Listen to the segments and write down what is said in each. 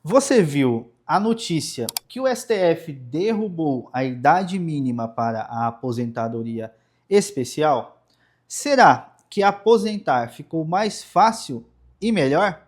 Você viu a notícia que o STF derrubou a idade mínima para a aposentadoria especial? Será que aposentar ficou mais fácil e melhor?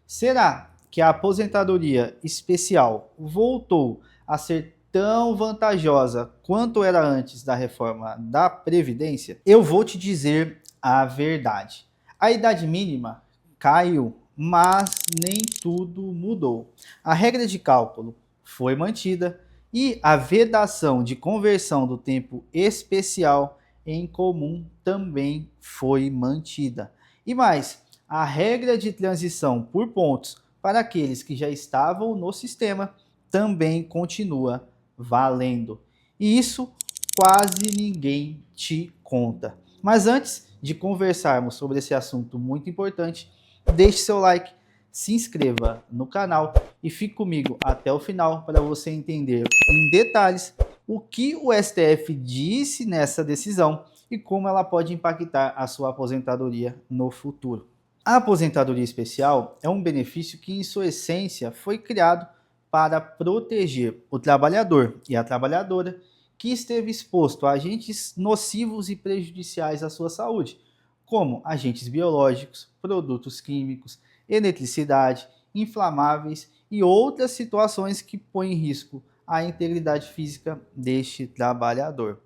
Será que a aposentadoria especial voltou a ser tão vantajosa quanto era antes da reforma da Previdência? Eu vou te dizer a verdade. A idade mínima caiu, mas nem tudo mudou. A regra de cálculo foi mantida e a vedação de conversão do tempo especial em comum também foi mantida. E mais, a regra de transição por pontos para aqueles que já estavam no sistema também continua valendo. E isso quase ninguém te conta. Mas antes de conversarmos sobre esse assunto muito importante, deixe seu like, se inscreva no canal e fique comigo até o final para você entender em detalhes o que o STF disse nessa decisão e como ela pode impactar a sua aposentadoria no futuro. A aposentadoria especial é um benefício que, em sua essência, foi criado para proteger o trabalhador e a trabalhadora que esteve exposto a agentes nocivos e prejudiciais à sua saúde, como agentes biológicos, produtos químicos, eletricidade, inflamáveis e outras situações que põem em risco a integridade física deste trabalhador.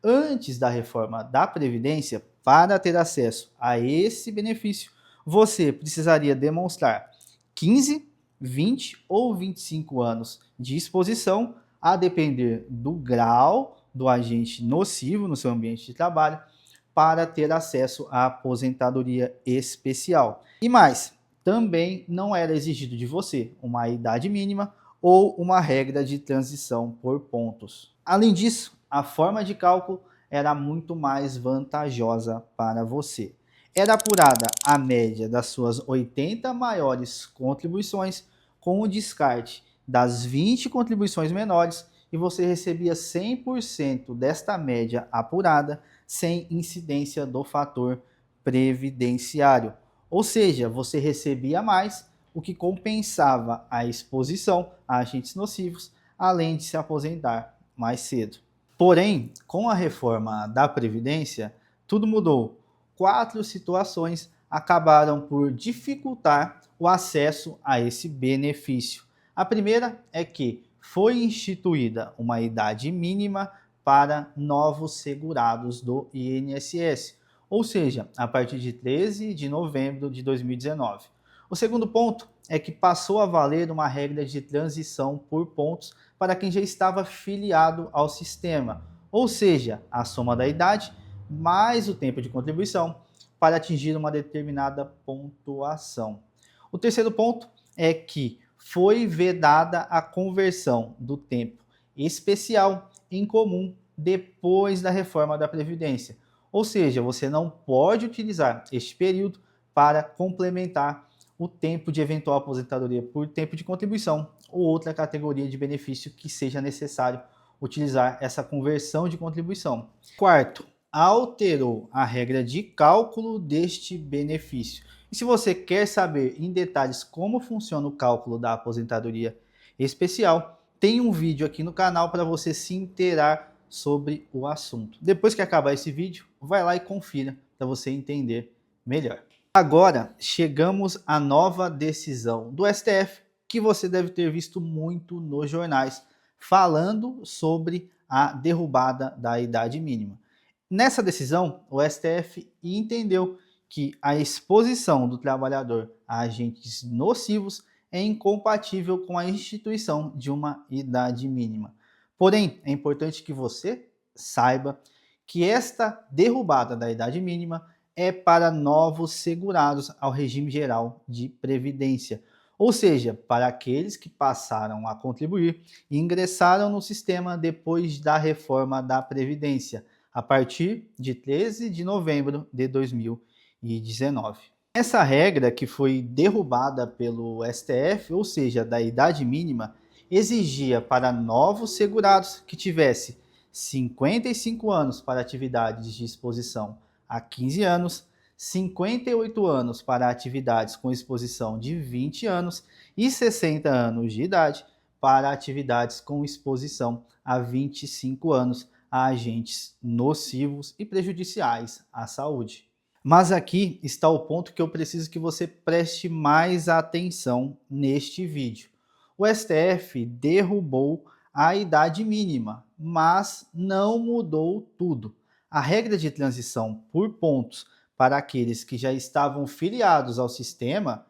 Antes da reforma da Previdência, para ter acesso a esse benefício, você precisaria demonstrar 15, 20 ou 25 anos de exposição, a depender do grau do agente nocivo no seu ambiente de trabalho, para ter acesso à aposentadoria especial. E mais, também não era exigido de você uma idade mínima ou uma regra de transição por pontos. Além disso, a forma de cálculo era muito mais vantajosa para você. Era apurada a média das suas 80 maiores contribuições com o descarte das 20 contribuições menores e você recebia 100% desta média apurada sem incidência do fator previdenciário. Ou seja, você recebia mais, o que compensava a exposição a agentes nocivos, além de se aposentar mais cedo. Porém, com a reforma da Previdência, tudo mudou. 4 situações acabaram por dificultar o acesso a esse benefício. A primeira é que foi instituída uma idade mínima para novos segurados do INSS, ou seja, a partir de 13 de novembro de 2019. O segundo ponto é que passou a valer uma regra de transição por pontos para quem já estava filiado ao sistema, ou seja, a soma da idade mais o tempo de contribuição para atingir uma determinada pontuação. O terceiro ponto é que foi vedada a conversão do tempo especial em comum depois da reforma da Previdência. Ou seja, você não pode utilizar este período para complementar o tempo de eventual aposentadoria por tempo de contribuição ou outra categoria de benefício que seja necessário utilizar essa conversão de contribuição. Quarto, alterou a regra de cálculo deste benefício. E se você quer saber em detalhes como funciona o cálculo da aposentadoria especial, tem um vídeo aqui no canal para você se inteirar sobre o assunto. Depois que acabar esse vídeo, vai lá e confira para você entender melhor. Agora, chegamos à nova decisão do STF, que você deve ter visto muito nos jornais, falando sobre a derrubada da idade mínima. Nessa decisão, o STF entendeu que a exposição do trabalhador a agentes nocivos é incompatível com a instituição de uma idade mínima. Porém, é importante que você saiba que esta derrubada da idade mínima é para novos segurados ao regime geral de previdência, ou seja, para aqueles que passaram a contribuir e ingressaram no sistema depois da reforma da Previdência, a partir de 13 de novembro de 2019. Essa regra, que foi derrubada pelo STF, ou seja, da idade mínima, exigia para novos segurados que tivesse 55 anos para atividades de exposição há 15 anos, 58 anos para atividades com exposição de 20 anos e 60 anos de idade para atividades com exposição a 25 anos a agentes nocivos e prejudiciais à saúde. Mas aqui está o ponto que eu preciso que você preste mais atenção neste vídeo. O STF derrubou a idade mínima, mas não mudou tudo. A regra de transição por pontos para aqueles que já estavam filiados ao sistema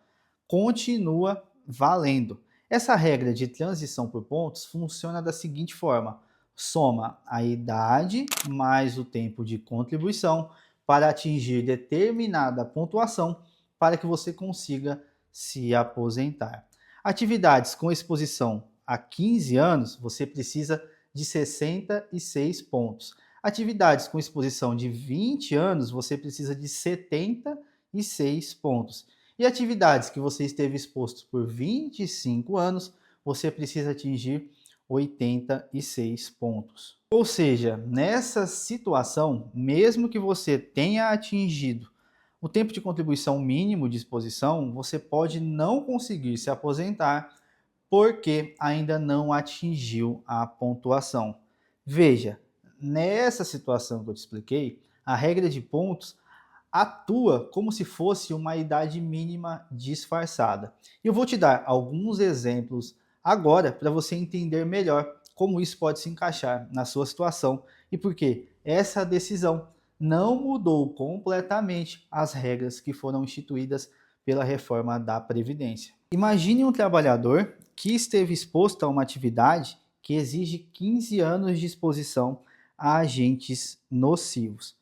continua valendo. Essa regra de transição por pontos funciona da seguinte forma: soma a idade mais o tempo de contribuição para atingir determinada pontuação para que você consiga se aposentar. Atividades com exposição a 15 anos, você precisa de 66 pontos. Atividades com exposição de 20 anos, você precisa de 76 pontos. E atividades que você esteve exposto por 25 anos, você precisa atingir 86 pontos. Ou seja, nessa situação, mesmo que você tenha atingido o tempo de contribuição mínimo de exposição, você pode não conseguir se aposentar porque ainda não atingiu a pontuação. Veja, nessa situação que eu te expliquei, a regra de pontos atua como se fosse uma idade mínima disfarçada. Eu vou te dar alguns exemplos agora para você entender melhor como isso pode se encaixar na sua situação e por que essa decisão não mudou completamente as regras que foram instituídas pela reforma da Previdência. Imagine um trabalhador que esteve exposto a uma atividade que exige 15 anos de exposição a agentes nocivos.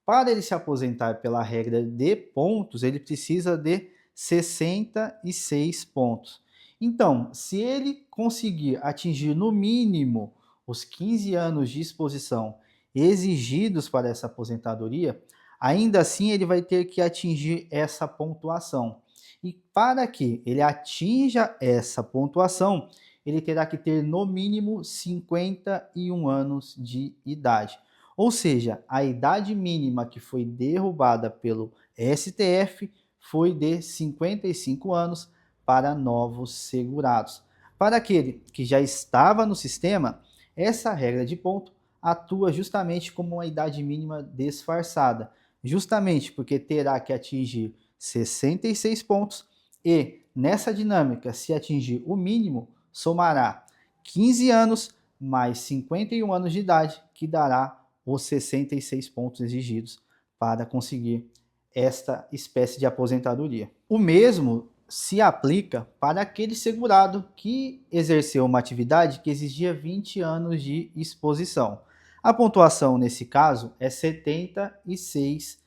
Para ele se aposentar pela regra de pontos, ele precisa de 66 pontos. Então, se ele conseguir atingir no mínimo os 15 anos de exposição exigidos para essa aposentadoria, ainda assim ele vai ter que atingir essa pontuação. E para que ele atinja essa pontuação, ele terá que ter no mínimo 51 anos de idade. Ou seja, a idade mínima que foi derrubada pelo STF foi de 55 anos para novos segurados. Para aquele que já estava no sistema, essa regra de ponto atua justamente como uma idade mínima disfarçada, justamente porque terá que atingir 66 pontos e, nessa dinâmica, se atingir o mínimo, somará 15 anos mais 51 anos de idade, que dará os 66 pontos exigidos para conseguir esta espécie de aposentadoria. O mesmo se aplica para aquele segurado que exerceu uma atividade que exigia 20 anos de exposição. A pontuação nesse caso é 76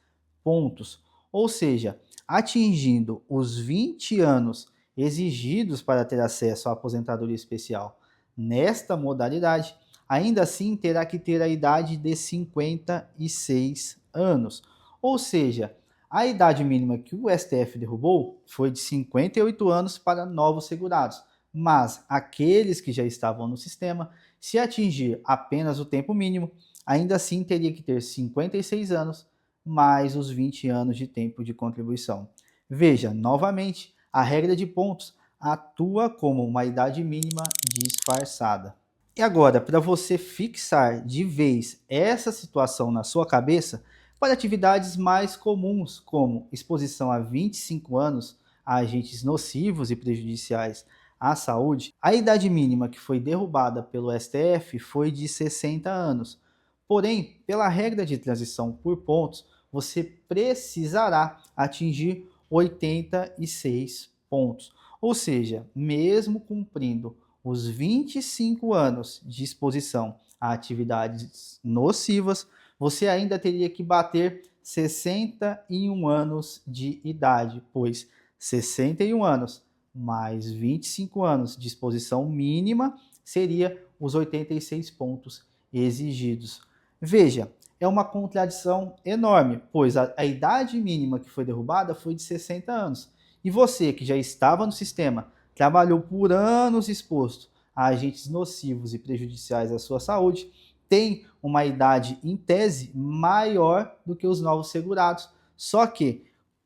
pontos, ou seja, atingindo os 20 anos exigidos para ter acesso à aposentadoria especial nesta modalidade, ainda assim terá que ter a idade de 56 anos. Ou seja, a idade mínima que o STF derrubou foi de 58 anos para novos segurados, mas aqueles que já estavam no sistema, se atingir apenas o tempo mínimo, ainda assim teria que ter 56 anos mais os 20 anos de tempo de contribuição. Veja, novamente, a regra de pontos atua como uma idade mínima disfarçada. E agora, para você fixar de vez essa situação na sua cabeça, para atividades mais comuns, como exposição a 25 anos a agentes nocivos e prejudiciais à saúde, a idade mínima que foi derrubada pelo STF foi de 60 anos. Porém, pela regra de transição por pontos, você precisará atingir 86 pontos. Ou seja, mesmo cumprindo os 25 anos de exposição a atividades nocivas, você ainda teria que bater 61 anos de idade, pois 61 anos mais 25 anos de exposição mínima seria os 86 pontos exigidos. Veja, é uma contradição enorme, pois a idade mínima que foi derrubada foi de 60 anos. E você, que já estava no sistema, trabalhou por anos exposto a agentes nocivos e prejudiciais à sua saúde, tem uma idade, em tese, maior do que os novos segurados. Só que,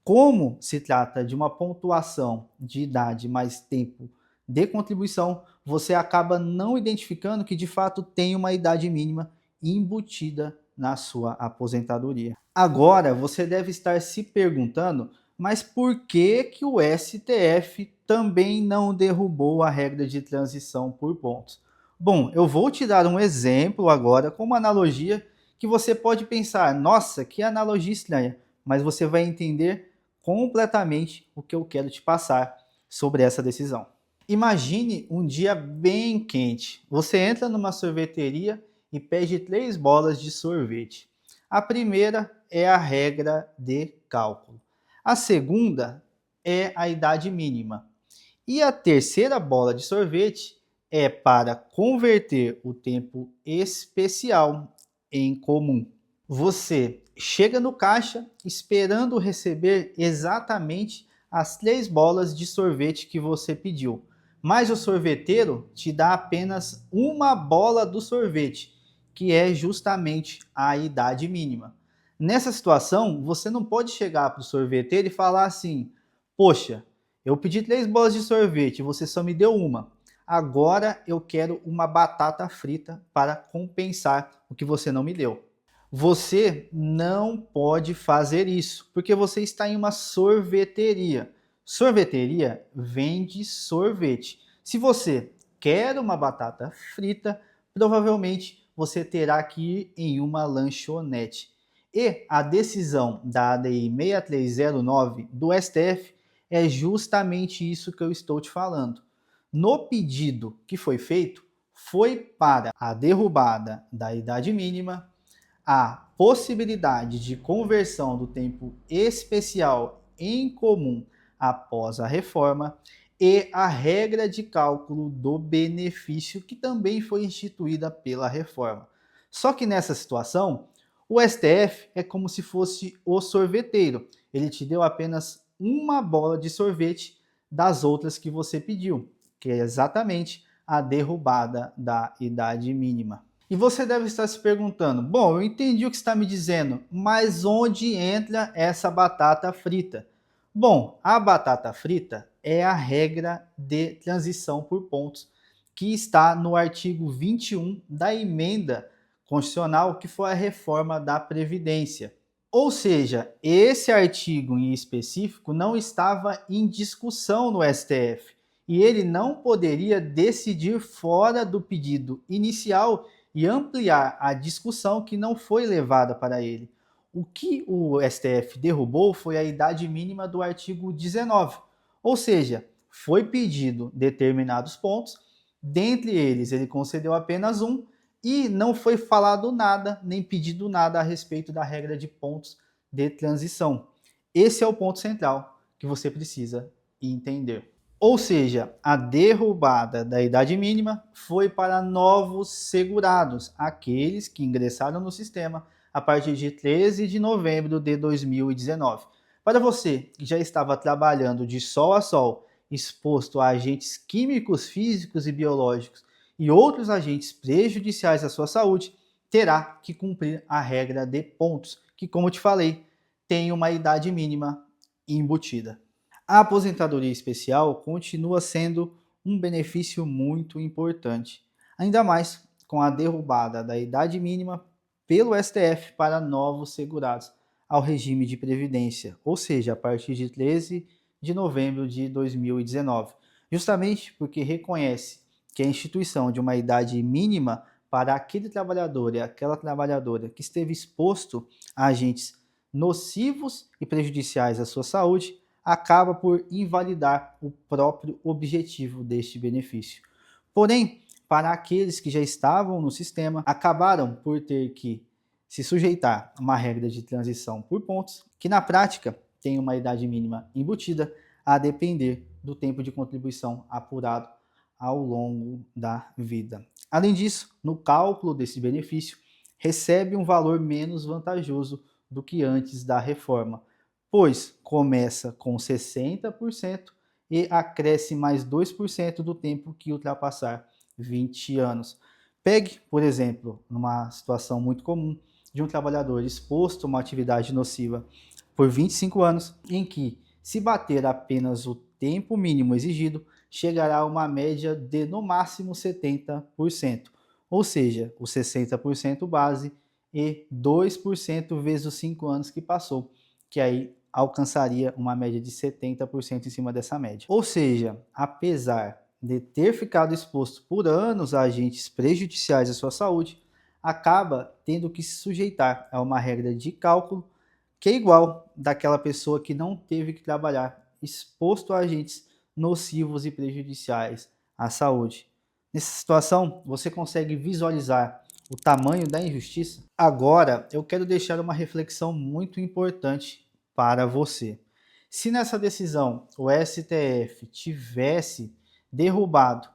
Como se trata de uma pontuação de idade mais tempo de contribuição, você acaba não identificando que de fato tem uma idade mínima embutida na sua aposentadoria. Agora, você deve estar se perguntando, mas por que que o STF também não derrubou a regra de transição por pontos? Bom, eu vou te dar um exemplo agora com uma analogia que você pode pensar, nossa, que analogia estranha, mas você vai entender completamente o que eu quero te passar sobre essa decisão. Imagine um dia bem quente. Você entra numa sorveteria e pede 3 bolas de sorvete. A primeira é a regra de cálculo. A segunda é a idade mínima. E a terceira bola de sorvete é para converter o tempo especial em comum. Você chega no caixa esperando receber exatamente as 3 bolas de sorvete que você pediu, mas o sorveteiro te dá apenas uma bola do sorvete, que é justamente a idade mínima. Nessa situação, você não pode chegar para o sorveteiro e falar assim: poxa, eu pedi 3 bolas de sorvete, você só me deu uma. Agora eu quero uma batata frita para compensar o que você não me deu. Você não pode fazer isso, porque você está em uma sorveteria. Sorveteria vende sorvete. Se você quer uma batata frita, provavelmente você terá que ir em uma lanchonete. E a decisão da ADI 6309 do STF é justamente isso que eu estou te falando. No pedido que foi feito, foi para a derrubada da idade mínima, a possibilidade de conversão do tempo especial em comum após a reforma e a regra de cálculo do benefício que também foi instituída pela reforma. Só que nessa situação, o STF é como se fosse o sorveteiro. Ele te deu apenas uma bola de sorvete das outras que você pediu, que é exatamente a derrubada da idade mínima. E você deve estar se perguntando: bom, eu entendi o que você está me dizendo, mas onde entra essa batata frita? Bom, a batata frita é a regra de transição por pontos que está no artigo 21 da emenda constitucional, que foi a reforma da Previdência. Ou seja, esse artigo em específico não estava em discussão no STF e ele não poderia decidir fora do pedido inicial e ampliar a discussão que não foi levada para ele. O que o STF derrubou foi a idade mínima do artigo 19, ou seja, foi pedido determinados pontos, dentre eles ele concedeu apenas um e não foi falado nada, nem pedido nada a respeito da regra de pontos de transição. Esse é o ponto central que você precisa entender. Ou seja, a derrubada da idade mínima foi para novos segurados, aqueles que ingressaram no sistema a partir de 13 de novembro de 2019. Para você que já estava trabalhando de sol a sol, exposto a agentes químicos, físicos e biológicos e outros agentes prejudiciais à sua saúde, terá que cumprir a regra de pontos, que, como te falei, tem uma idade mínima embutida. A aposentadoria especial continua sendo um benefício muito importante, ainda mais com a derrubada da idade mínima pelo STF para novos segurados ao regime de previdência, ou seja, a partir de 13 de novembro de 2019, justamente porque reconhece que a instituição de uma idade mínima para aquele trabalhador e aquela trabalhadora que esteve exposto a agentes nocivos e prejudiciais à sua saúde acaba por invalidar o próprio objetivo deste benefício. Porém, para aqueles que já estavam no sistema, acabaram por ter que se sujeitar a uma regra de transição por pontos, que na prática tem uma idade mínima embutida, a depender do tempo de contribuição apurado ao longo da vida. Além disso, no cálculo desse benefício, recebe um valor menos vantajoso do que antes da reforma, pois começa com 60% e acresce mais 2% do tempo que ultrapassar 20 anos. Pegue, por exemplo, numa situação muito comum de um trabalhador exposto a uma atividade nociva por 25 anos, em que, se bater apenas o tempo mínimo exigido, chegará a uma média de no máximo 70%, ou seja, os 60% base e 2% vezes os 5 anos que passou, que aí alcançaria uma média de 70% em cima dessa média. Ou seja, apesar de ter ficado exposto por anos a agentes prejudiciais à sua saúde, acaba tendo que se sujeitar a uma regra de cálculo que é igual daquela pessoa que não teve que trabalhar exposto a agentes nocivos e prejudiciais à saúde. Nessa situação, você consegue visualizar o tamanho da injustiça? Agora, eu quero deixar uma reflexão muito importante para você. Se nessa decisão o STF tivesse derrubado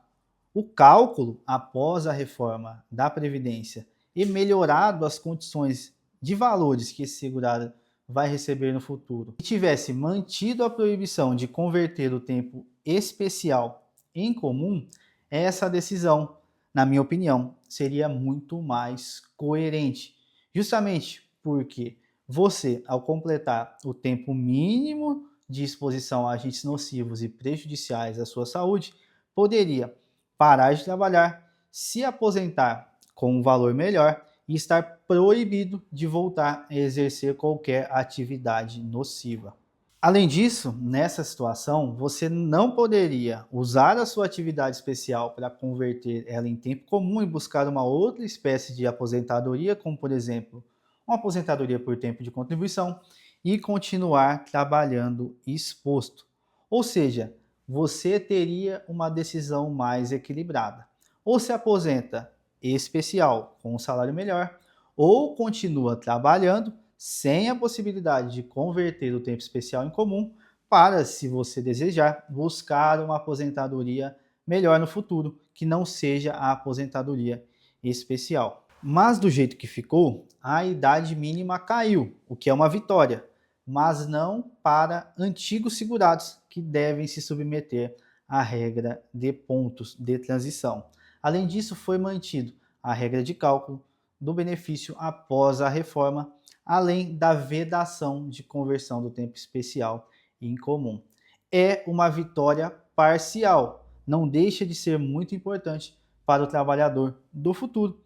o cálculo após a reforma da Previdência e melhorado as condições de valores que esse segurado vai receber no futuro, e tivesse mantido a proibição de converter o tempo especial em comum, essa decisão, na minha opinião, seria muito mais coerente. Justamente porque você, ao completar o tempo mínimo de exposição a agentes nocivos e prejudiciais à sua saúde, poderia parar de trabalhar, se aposentar com um valor melhor e estar proibido de voltar a exercer qualquer atividade nociva. Além disso, nessa situação, você não poderia usar a sua atividade especial para converter ela em tempo comum e buscar uma outra espécie de aposentadoria, como por exemplo, uma aposentadoria por tempo de contribuição, e continuar trabalhando exposto. Ou seja, você teria uma decisão mais equilibrada. Ou se aposenta especial com um salário melhor, ou continua trabalhando sem a possibilidade de converter o tempo especial em comum para, se você desejar, buscar uma aposentadoria melhor no futuro, que não seja a aposentadoria especial. Mas do jeito que ficou, a idade mínima caiu, o que é uma vitória, mas não para antigos segurados que devem se submeter à regra de pontos de transição. Além disso, foi mantido a regra de cálculo do benefício após a reforma, além da vedação de conversão do tempo especial em comum. É uma vitória parcial, não deixa de ser muito importante para o trabalhador do futuro,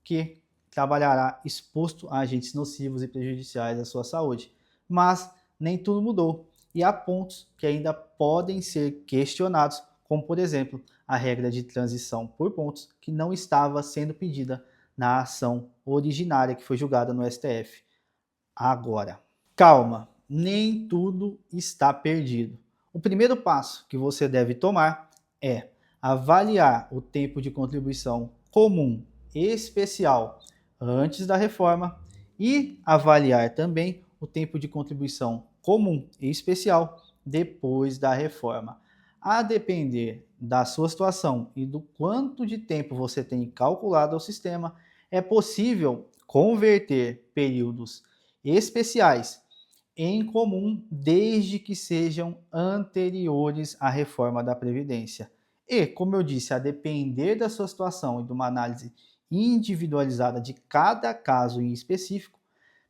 que trabalhará exposto a agentes nocivos e prejudiciais à sua saúde. Mas nem tudo mudou e há pontos que ainda podem ser questionados, como por exemplo a regra de transição por pontos que não estava sendo pedida na ação originária que foi julgada no STF. Agora, calma, nem tudo está perdido. O primeiro passo que você deve tomar é avaliar o tempo de contribuição comum e especial antes da reforma e avaliar também o tempo de contribuição comum e especial depois da reforma. A depender da sua situação e do quanto de tempo você tem calculado ao sistema, é possível converter períodos especiais em comum desde que sejam anteriores à reforma da Previdência. E, como eu disse, a depender da sua situação e de uma análise individualizada de cada caso em específico,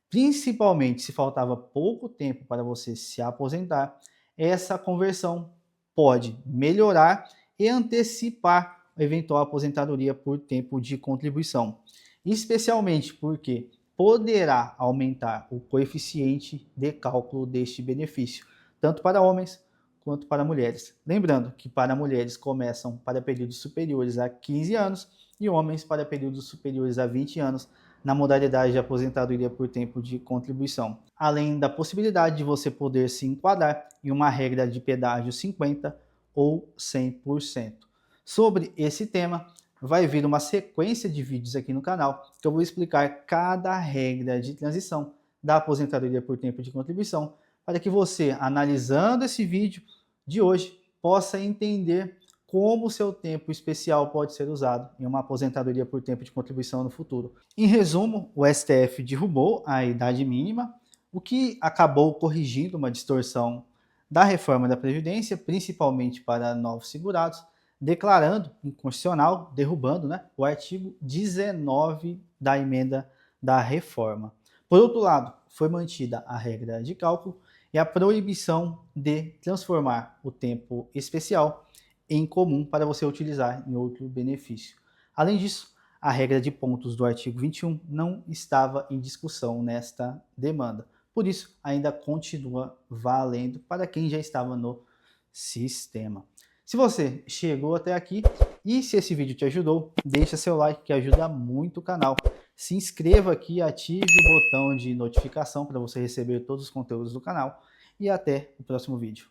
principalmente se faltava pouco tempo para você se aposentar, essa conversão pode melhorar e antecipar a eventual aposentadoria por tempo de contribuição, especialmente porque poderá aumentar o coeficiente de cálculo deste benefício, tanto para homens quanto para mulheres. Lembrando que para mulheres começam para períodos superiores a 15 anos e homens para períodos superiores a 20 anos na modalidade de aposentadoria por tempo de contribuição, além da possibilidade de você poder se enquadrar em uma regra de pedágio 50% ou 100%. Sobre esse tema, vai vir uma sequência de vídeos aqui no canal que eu vou explicar cada regra de transição da aposentadoria por tempo de contribuição, para que você, analisando esse vídeo de hoje, possa entender como o seu tempo especial pode ser usado em uma aposentadoria por tempo de contribuição no futuro. Em resumo, o STF derrubou a idade mínima, o que acabou corrigindo uma distorção da reforma da Previdência, principalmente para novos segurados, declarando inconstitucional, derrubando, o artigo 19 da emenda da reforma. Por outro lado, foi mantida a regra de cálculo e a proibição de transformar o tempo especial em comum para você utilizar em outro benefício. Além disso, a regra de pontos do artigo 21 não estava em discussão nesta demanda. Por isso, ainda continua valendo para quem já estava no sistema. Se você chegou até aqui e se esse vídeo te ajudou, deixa seu like que ajuda muito o canal. Se inscreva aqui e ative o botão de notificação para você receber todos os conteúdos do canal. E até o próximo vídeo.